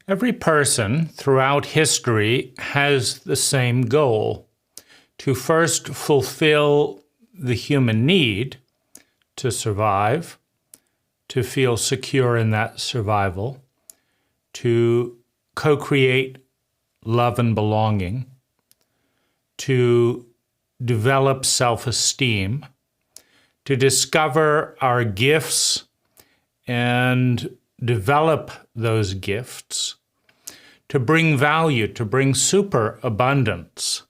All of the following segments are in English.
Every person throughout history has the same goal: to first fulfill the human need to survive, to feel secure in that survival, to co-create love and belonging, to develop self-esteem, to discover our gifts and develop those gifts, to bring value, to bring superabundance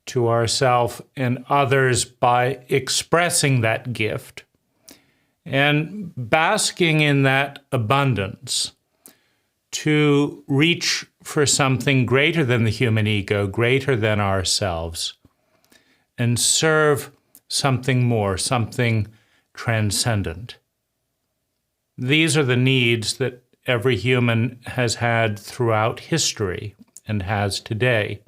to ourselves and others by expressing that gift and basking in that abundance, to reach for something greater than the human ego, greater than ourselves, and serve something more, something transcendent. These are the needs that every human has had throughout history and has today.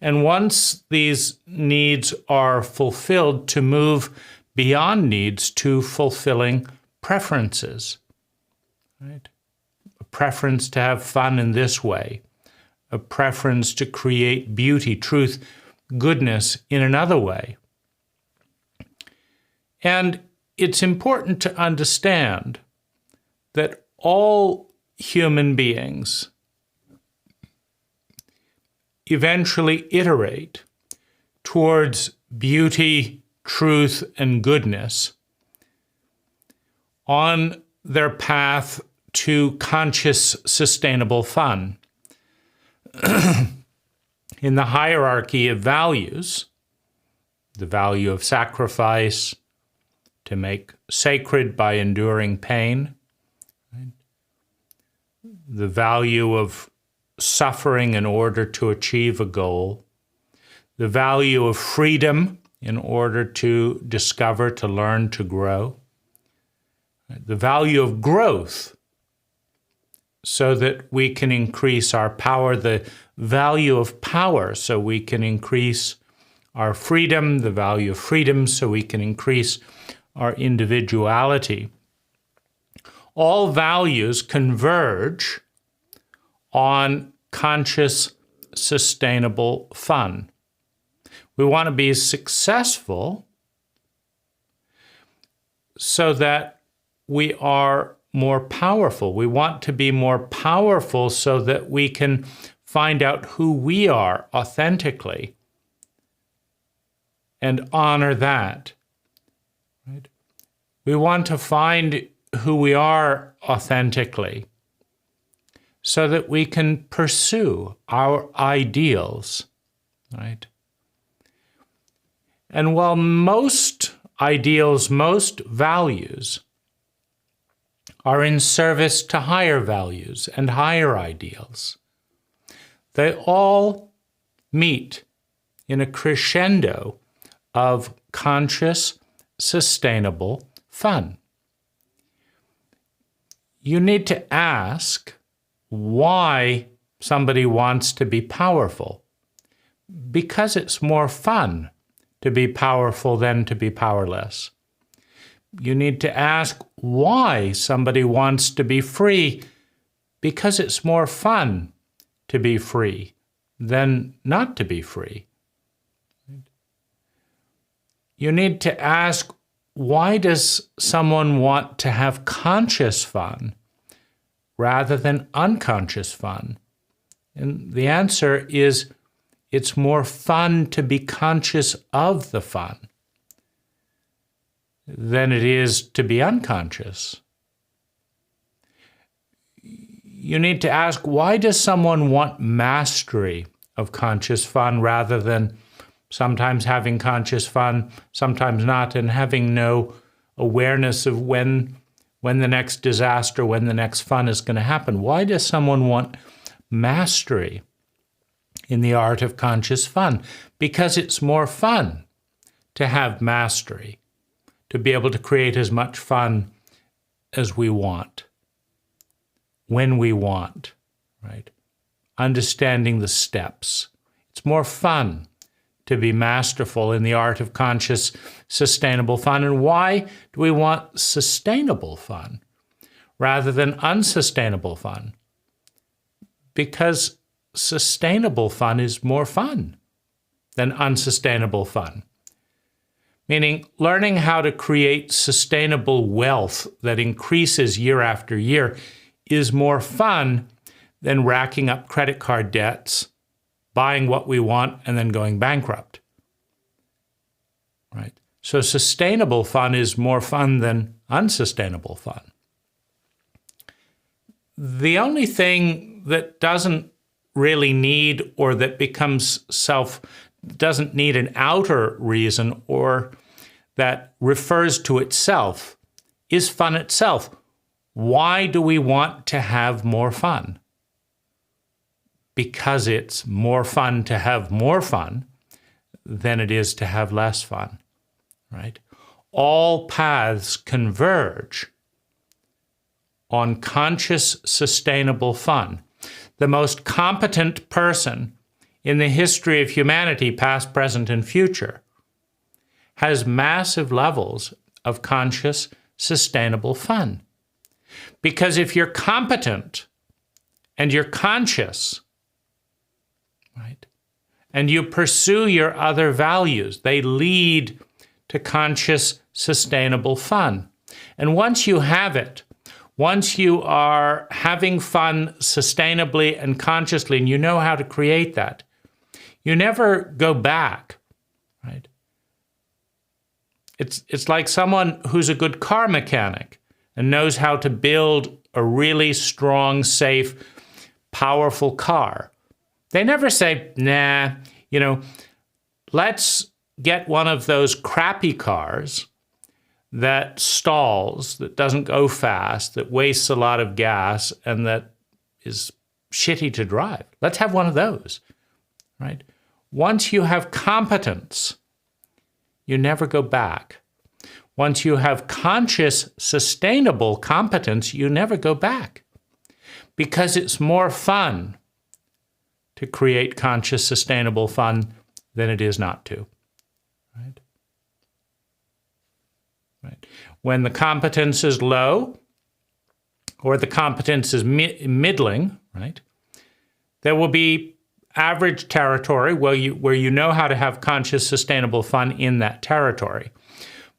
And once these needs are fulfilled, to move beyond needs to fulfilling preferences, right? A preference to have fun in this way, a preference to create beauty, truth, goodness in another way. And it's important to understand that all human beings eventually iterate towards beauty, truth, and goodness on their path to conscious, sustainable fun. In the hierarchy of values, the value of sacrifice, to make sacred by enduring pain, right? The value of suffering in order to achieve a goal, the value of freedom in order to discover, to learn, to grow, the value of growth so that we can increase our power, the value of power so we can increase our freedom, the value of freedom so we can increase our individuality. All values converge on conscious, sustainable fun. We want to be successful so that we are more powerful. We want to be more powerful so that we can find out who we are authentically and honor that. Right? We want to find who we are authentically so that we can pursue our ideals, right? And while most ideals, most values are in service to higher values and higher ideals, they all meet in a crescendo of conscious, sustainable fun. You need to ask why somebody wants to be powerful. Because it's more fun to be powerful than to be powerless. You need to ask why somebody wants to be free. Because it's more fun to be free than not to be free. You need to ask, why does someone want to have conscious fun rather than unconscious fun? And the answer is, it's more fun to be conscious of the fun than it is to be unconscious. You need to ask, why does someone want mastery of conscious fun rather than sometimes having conscious fun, sometimes not, and having no awareness of when the next disaster, when the next fun is going to happen? Why does someone want mastery in the art of conscious fun? Because it's more fun to have mastery, to be able to create as much fun as we want, when we want, right? Understanding the steps. It's more fun to be masterful in the art of conscious, sustainable fun. And why do we want sustainable fun rather than unsustainable fun? because sustainable fun is more fun than unsustainable fun. Meaning, learning how to create sustainable wealth that increases year after year is more fun than racking up credit card debts, buying what we want, and then going bankrupt. Right? So sustainable fun is more fun than unsustainable fun. The only thing that doesn't really need, or that becomes doesn't need an outer reason, or that refers to itself, is fun itself. Why do we want to have more fun? Because it's more fun to have more fun than it is to have less fun, right? All paths converge on conscious, sustainable fun. The most competent person in the history of humanity, past, present, and future, has massive levels of conscious, sustainable fun. Because if you're competent and you're conscious, right, and you pursue your other values, they lead to conscious, sustainable fun. And once you have it, once you are having fun sustainably and consciously, and you know how to create that, you never go back, right? It's like someone who's a good car mechanic and knows how to build a really strong, safe, powerful car. They never say, nah, let's get one of those crappy cars that stalls, that doesn't go fast, that wastes a lot of gas, and that is shitty to drive. Let's have one of those, right? Once you have competence, you never go back. Once you have conscious, sustainable competence, you never go back. Because it's more fun to create conscious, sustainable fun than it is not to. Right? Right. When the competence is low, or the competence is middling, right, there will be average territory where you know how to have conscious, sustainable fun in that territory.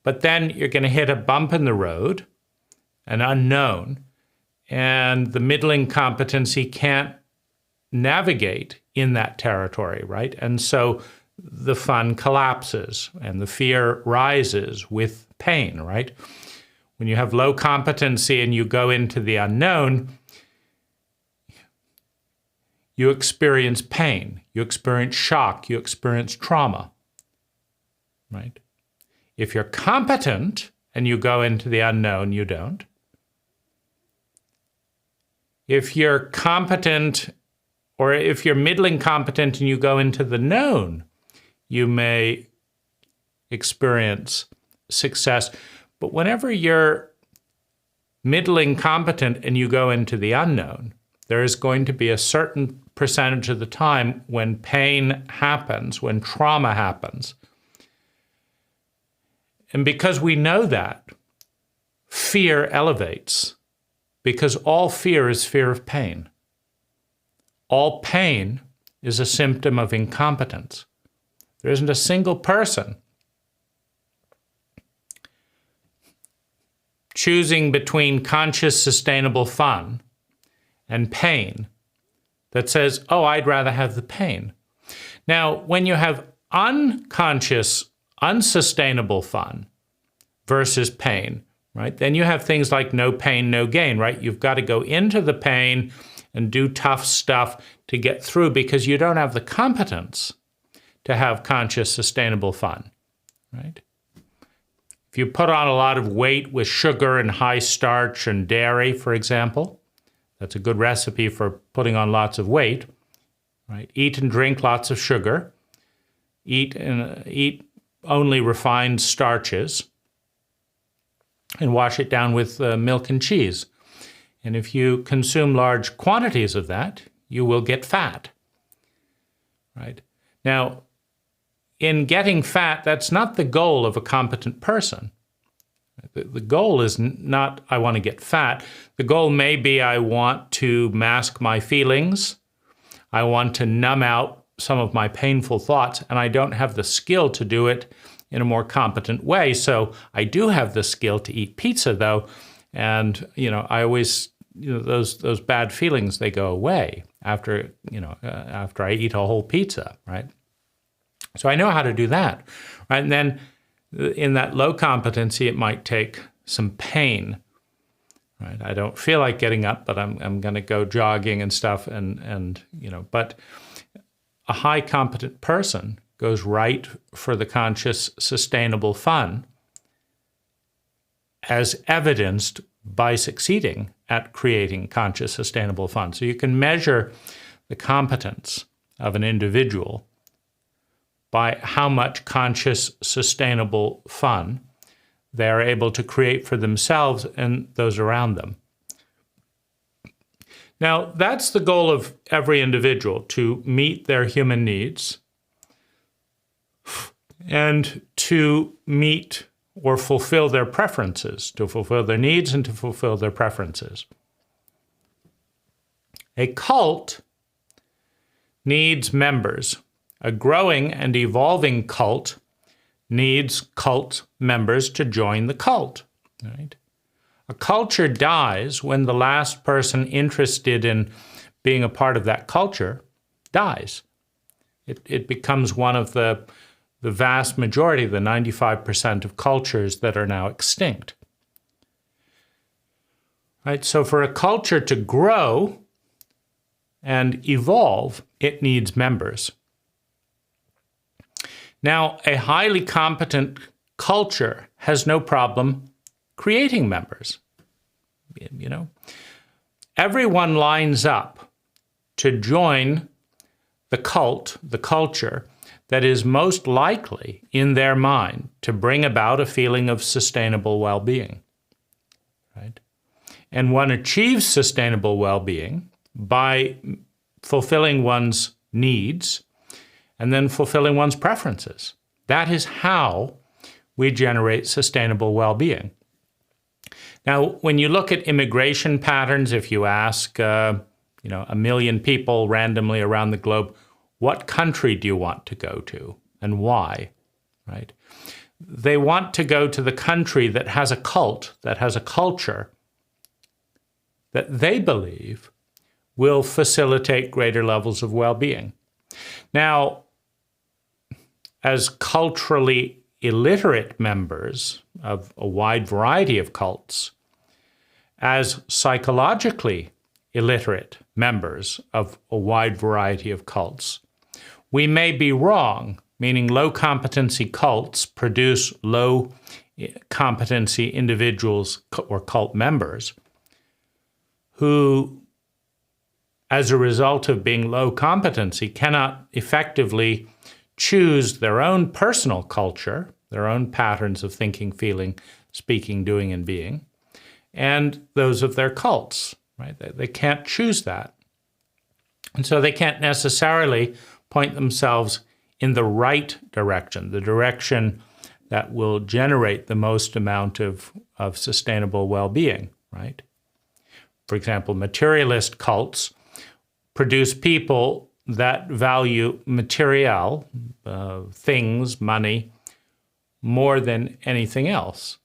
But then you're going to hit a bump in the road, an unknown, and the middling competency can't navigate in that territory, right? And so the fun collapses and the fear rises with pain, right? When you have low competency and you go into the unknown, you experience pain, you experience shock, you experience trauma, right? If you're competent and you go into the unknown, you don't. If you're competent, or if you're middling competent and you go into the known, you may experience success. But whenever you're middling competent and you go into the unknown, there is going to be a certain percentage of the time when pain happens, when trauma happens. And because we know that, fear elevates, because all fear is fear of pain. All pain is a symptom of incompetence. There isn't a single person choosing between conscious, sustainable fun and pain that says, oh, I'd rather have the pain. Now, when you have unconscious, unsustainable fun versus pain, right, then you have things like no pain, no gain, right? You've got to go into the pain and do tough stuff to get through because you don't have the competence to have conscious, sustainable fun, right? If you put on a lot of weight with sugar and high starch and dairy, for example, that's a good recipe for putting on lots of weight, right? Eat and drink lots of sugar. Eat only refined starches and wash it down with milk and cheese. And if you consume large quantities of that, you will get fat, right? Now, in getting fat, that's not the goal of a competent person. The goal is not, I want to get fat. The goal may be, I want to mask my feelings, I want to numb out some of my painful thoughts, and I don't have the skill to do it in a more competent way. So I do have the skill to eat pizza, though, and I always, those bad feelings, they go away after I eat a whole pizza, right? So I know how to do that, right? And then in that low competency, it might take some pain, right? I don't feel like getting up, but I'm going to go jogging and stuff, but a high competent person goes right for the conscious, sustainable fun, as evidenced by succeeding at creating conscious, sustainable fun. So you can measure the competence of an individual by how much conscious, sustainable fun they are able to create for themselves and those around them. Now, that's the goal of every individual, to meet their human needs and to meet or fulfill their preferences, to fulfill their needs and to fulfill their preferences. A cult needs members. A growing and evolving cult needs cult members to join the cult, right? A culture dies when the last person interested in being a part of that culture dies. It becomes one of the vast majority, the 95% of cultures that are now extinct. Right? So for a culture to grow and evolve, it needs members. Now, a highly competent culture has no problem creating members. Everyone lines up to join the cult, the culture, that is most likely in their mind to bring about a feeling of sustainable well-being, right? And one achieves sustainable well-being by fulfilling one's needs and then fulfilling one's preferences. That is how we generate sustainable well-being. Now, when you look at immigration patterns, if you ask, 1 million people randomly around the globe, what country do you want to go to and why, right? They want to go to the country that has a cult, that has a culture that they believe will facilitate greater levels of well-being. Now, as culturally illiterate members of a wide variety of cults, as psychologically illiterate members of a wide variety of cults, we may be wrong, meaning low competency cults produce low competency individuals or cult members who, as a result of being low competency, cannot effectively choose their own personal culture, their own patterns of thinking, feeling, speaking, doing, and being, and those of their cults, right? They can't choose that. And so they can't necessarily point themselves in the right direction, the direction that will generate the most amount of sustainable well-being, right? For example, materialist cults produce people that value material, things, money, more than anything else.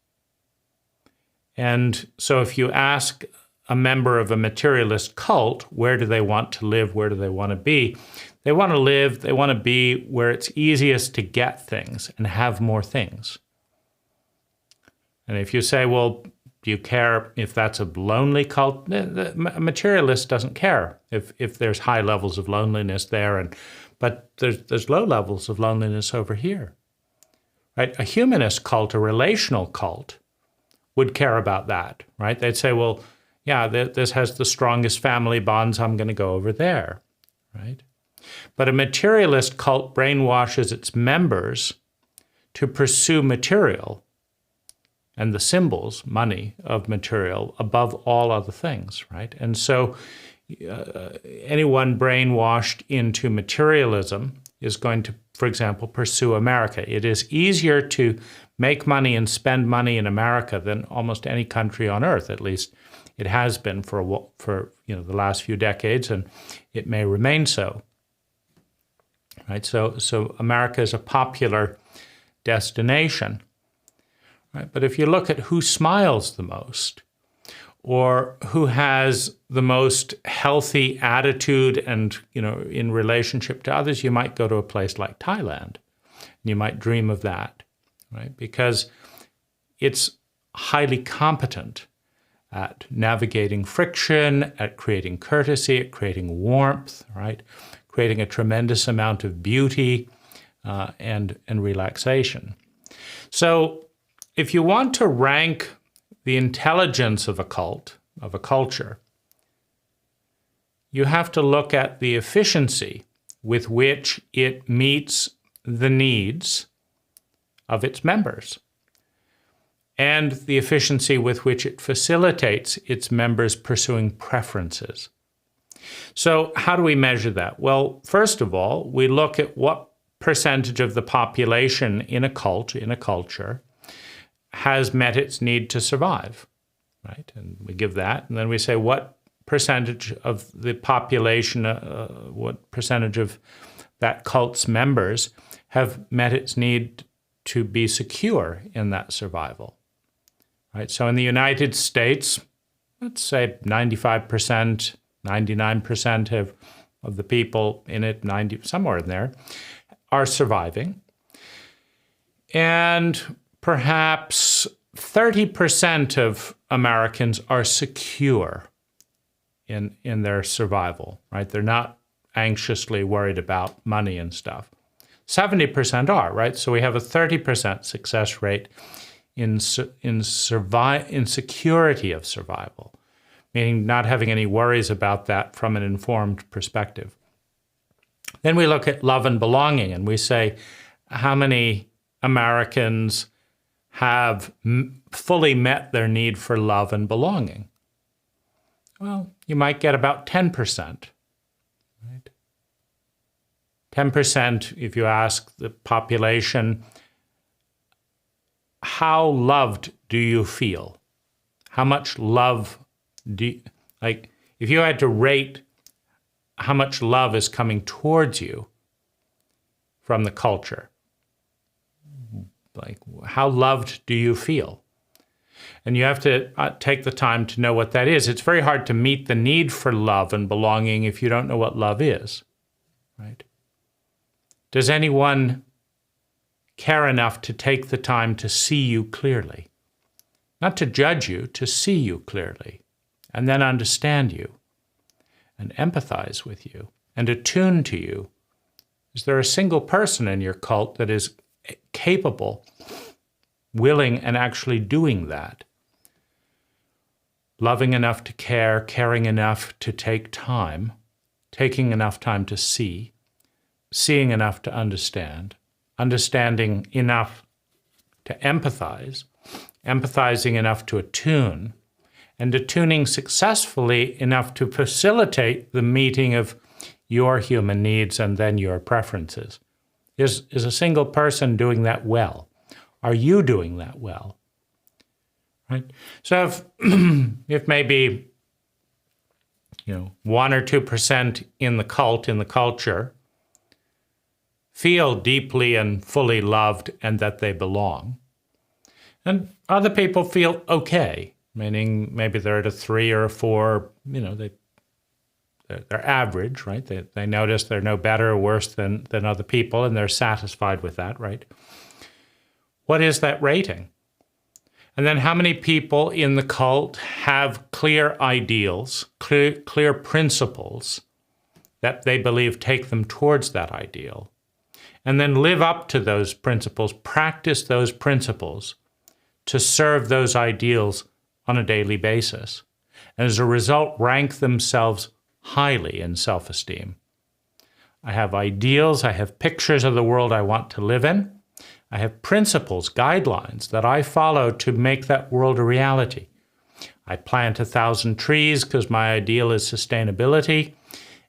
And so if you ask a member of a materialist cult, where do they want to live, where do they want to be? They want to live, they want to be where it's easiest to get things and have more things. And if you say, well, do you care if that's a lonely cult? A materialist doesn't care if there's high levels of loneliness there, but there's low levels of loneliness over here. Right? A humanist cult, a relational cult, would care about that, right? They'd say, well, yeah, this has the strongest family bonds, I'm going to go over there, right? But a materialist cult brainwashes its members to pursue material and the symbols, money, of material above all other things, right? And so anyone brainwashed into materialism is going to, for example, pursue America. It is easier to make money and spend money in America than almost any country on earth, at least It has been for the last few decades, and it may remain so. Right? So America is a popular destination. Right? But if you look at who smiles the most, or who has the most healthy attitude and, in relationship to others, you might go to a place like Thailand. You might dream of that, right? Because it's highly competent at navigating friction, at creating courtesy, at creating warmth, right? Creating a tremendous amount of beauty and relaxation. So if you want to rank the intelligence of a cult, of a culture, you have to look at the efficiency with which it meets the needs of its members and the efficiency with which it facilitates its members pursuing preferences. So how do we measure that? Well, first of all, we look at what percentage of the population in a cult, in a culture, has met its need to survive, right? And we give that, and then we say what percentage of the population, what percentage of that cult's members have met its need to be secure in that survival, right? So in the United States, let's say 95%, 99% of the people in it, somewhere in there, are surviving. And perhaps 30% of Americans are secure in their survival, right? They're not anxiously worried about money and stuff. 70% are, right? So we have a 30% success rate in security of survival, meaning not having any worries about that from an informed perspective. Then we look at love and belonging, and we say, how many Americans have fully met their need for love and belonging? Well, you might get about 10%. Right? 10%, if you ask the population, how loved do you feel? How much love do you, if you had to rate how much love is coming towards you from the culture, how loved do you feel? And you have to take the time to know what that is. It's very hard to meet the need for love and belonging if you don't know what love is, right? Does anyone care enough to take the time to see you clearly? Not to judge you, to see you clearly, and then understand you, and empathize with you, and attune to you. Is there a single person in your cult that is capable, willing, and actually doing that? Loving enough to care, caring enough to take time, taking enough time to see, seeing enough to understand, understanding enough to empathize, empathizing enough to attune, and attuning successfully enough to facilitate the meeting of your human needs and then your preferences. Is a single person doing that well? Are you doing that well? Right? So if maybe 1 or 2% in the cult, in the culture, feel deeply and fully loved and that they belong, and other people feel okay, meaning maybe they're at a 3 or a 4, they're average, right? They notice they're no better or worse than other people, and they're satisfied with that, right? What is that rating? And then how many people in the cult have clear ideals, clear principles that they believe take them towards that ideal, and then live up to those principles, practice those principles to serve those ideals on a daily basis, and as a result rank themselves highly in self-esteem. I have ideals, I have pictures of the world I want to live in, I have principles, guidelines that I follow to make that world a reality. I plant 1,000 trees because my ideal is sustainability,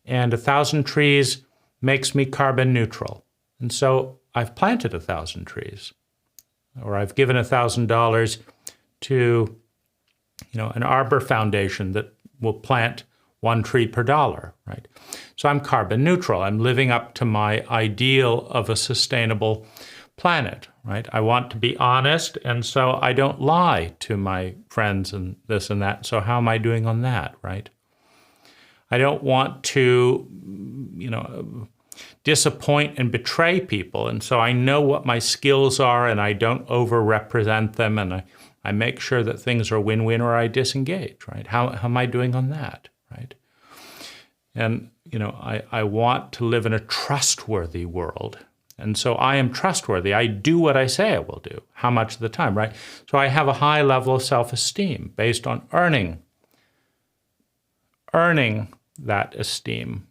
and 1,000 trees makes me carbon neutral. And so I've planted 1,000 trees, or I've given $1,000 to an arbor foundation that will plant 1 tree per dollar, right? So I'm carbon neutral. I'm living up to my ideal of a sustainable planet, right? I want to be honest, and so I don't lie to my friends and this and that. So how am I doing on that, right? I don't want to, disappoint and betray people, and so I know what my skills are, and I don't over-represent them, and I make sure that things are win-win, or I disengage, right? How am I doing on that, right? And, I want to live in a trustworthy world. And so I am trustworthy. I do what I say I will do. How much of the time, right? So I have a high level of self-esteem based on earning that esteem,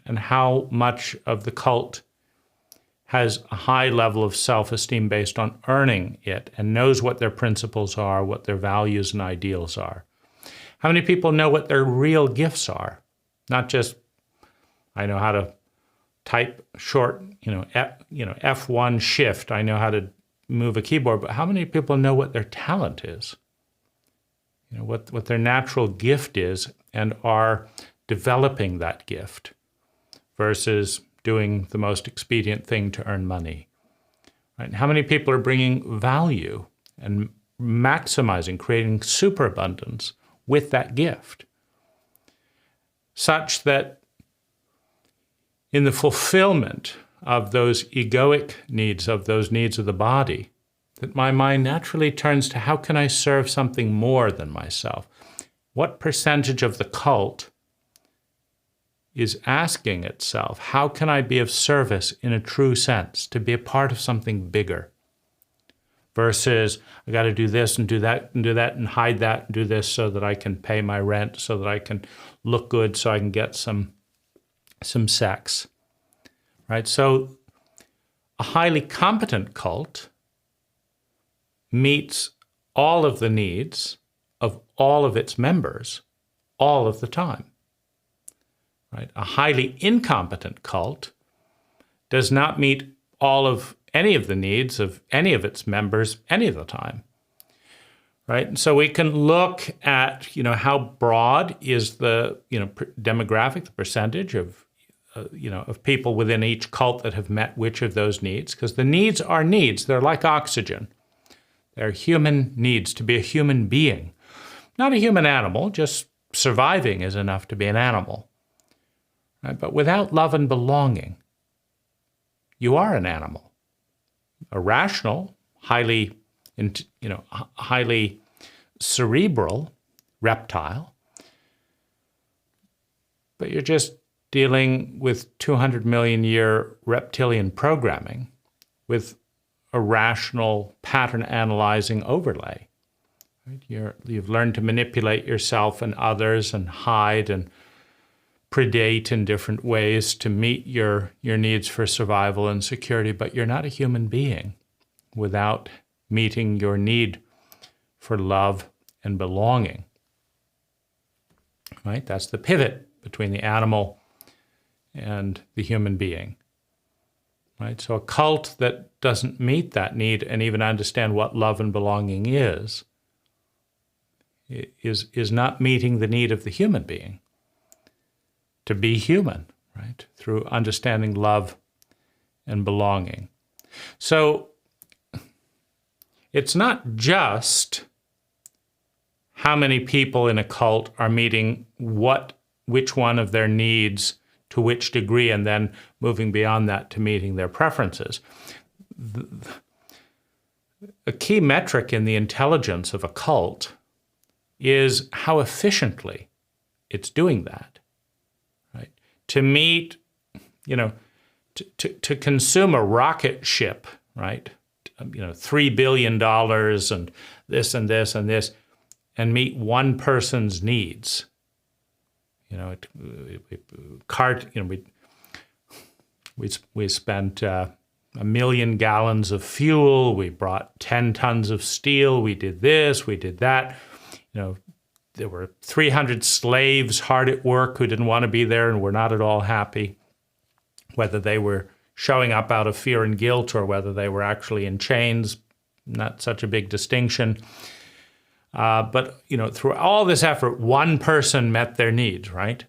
and how much of the cult has a high level of self-esteem based on earning it and knows what their principles are, what their values and ideals are. How many people know what their real gifts are? Not just, I know how to type short, F1 shift. I know how to move a keyboard, but how many people know what their talent is? What their natural gift is, and are developing that gift versus doing the most expedient thing to earn money. Right? How many people are bringing value and maximizing, creating superabundance with that gift, such that in the fulfillment of those egoic needs, of those needs of the body, that my mind naturally turns to how can I serve something more than myself? What percentage of the cult is asking itself, how can I be of service in a true sense, to be a part of something bigger? Versus, I got to do this and do that and do that and hide that and do this so that I can pay my rent, so that I can look good, so I can get some sex, right? So a highly competent cult meets all of the needs of all of its members all of the time, right? A highly incompetent cult does not meet any of the needs of any of its members any of the time, right? And so we can look at, how broad is the, demographic, the percentage of, of people within each cult that have met which of those needs, because the needs are needs. They're like oxygen. They're human needs to be a human being, not a human animal. Just surviving is enough to be an animal, right? But without love and belonging, you are an animal, a rational, highly cerebral reptile, but you're just dealing with 200 million year reptilian programming with a rational pattern analyzing overlay. Right? You've learned to manipulate yourself and others and hide and predate in different ways to meet your needs for survival and security, but you're not a human being without meeting your need for love and belonging. Right? That's the pivot between the animal and the human being. Right? So a cult that doesn't meet that need and even understand what love and belonging is not meeting the need of the human being to be human, right? Through understanding love and belonging. So it's not just how many people in a cult are meeting which one of their needs to which degree, and then moving beyond that to meeting their preferences. A key metric in the intelligence of a cult is how efficiently it's doing that, right? To meet, to consume a rocket ship, right? $3 billion and this and this and this, and meet one person's needs. We spent 1 million gallons of fuel. We brought 10 tons of steel. We did this. We did that. There were 300 slaves hard at work who didn't want to be there and were not at all happy, whether they were showing up out of fear and guilt or whether they were actually in chains. Not such a big distinction. But, through all this effort, one person met their needs, right?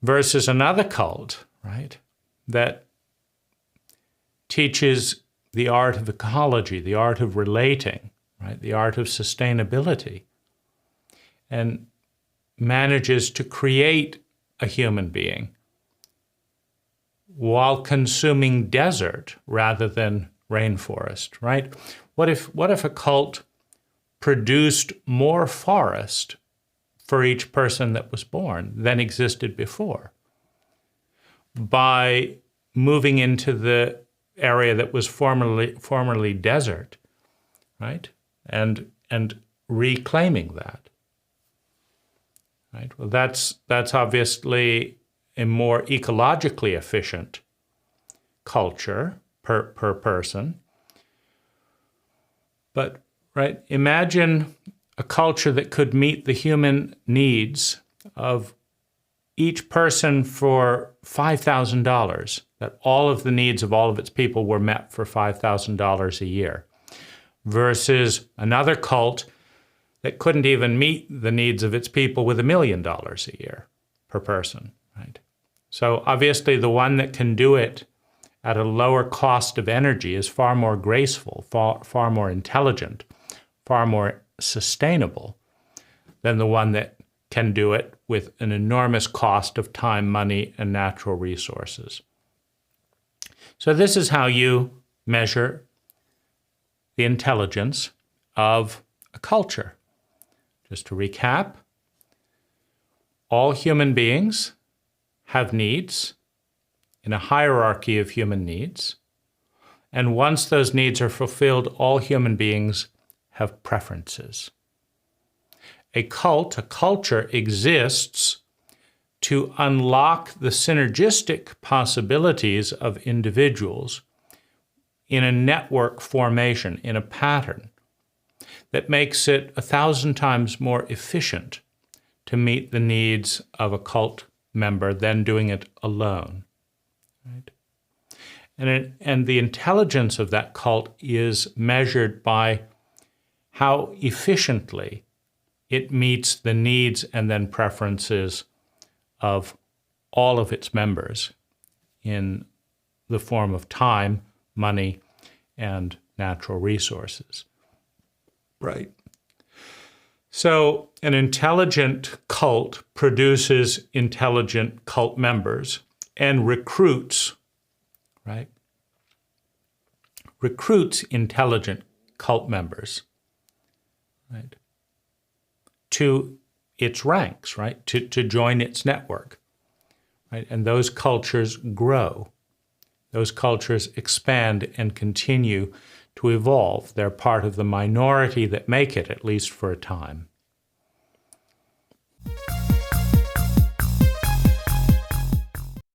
Versus another cult, right, that teaches the art of ecology, the art of relating, right, the art of sustainability, and manages to create a human being while consuming desert rather than rainforest, right? What if a cult produced more forest for each person that was born than existed before by moving into the area that was formerly desert, right? And reclaiming that, right? Well, that's obviously a more ecologically efficient culture per person. But, right, imagine a culture that could meet the human needs of each person for $5,000, that all of the needs of all of its people were met for $5,000 a year, versus another cult that couldn't even meet the needs of its people with $1 million a year per person, right? So obviously the one that can do it at a lower cost of energy is far more graceful, far more intelligent, far more sustainable than the one that can do it with an enormous cost of time, money, and natural resources. So this is how you measure the intelligence of a culture. Just to recap, all human beings have needs in a hierarchy of human needs. And once those needs are fulfilled, all human beings have preferences. A culture exists to unlock the synergistic possibilities of individuals in a network formation, in a pattern that makes it 1,000 times more efficient to meet the needs of a cult member than doing it alone. Right? And the intelligence of that cult is measured by how efficiently it meets the needs and then preferences of all of its members in the form of time, money, and natural resources. Right. So an intelligent cult produces intelligent cult members and recruits, right? Recruits intelligent cult members, right? To its ranks, right? To join its network, right? And those cultures grow. Those cultures expand and continue to evolve. They're part of the minority that make it, at least for a time.